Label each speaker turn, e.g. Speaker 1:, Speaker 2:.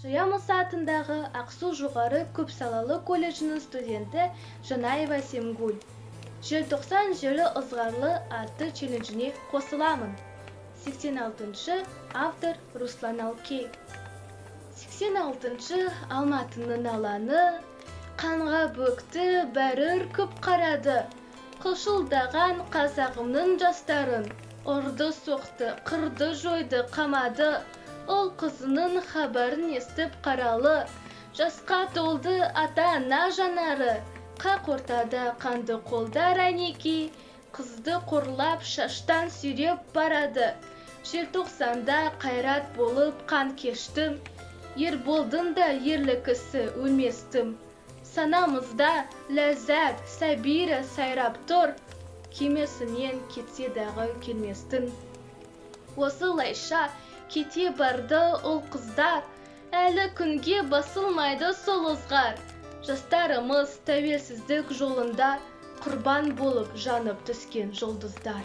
Speaker 1: Шаямыз атындағы Ақсу жоғары көпсалалы колледжінің студенті Жанаева Семгуль. Желтоқсан желі ызғарлы атты челленджіне қосыламын. 86-шы автор Руслан Алкей. 86-шы Алматының аланы, қанға бөкті бәрі үркіп қарады. Қылшылдаған қазағымның жастарын, ұрды соқты, қырды жойды, қамады. Ол қызының хабарын естіп қаралы, жасқа толды ата-ана жанары. Қақ ортада қанды қолдар әнеки, қызды қорлап шаштан сүйреп барады. Желтоқсанда қайрат болып қан кештім, Ерболдың да ерлі кісі өлместім. Санамызда ләззат, сәбира сайрап тұр, кемесінен кетсе дағы келместін. Осылайша кете барды ол қыздар, әлі күнге басылмайды сол ызғар. Жастарымыз тәуелсіздік жолында құрбан болып жанып түскен жұлдыздар.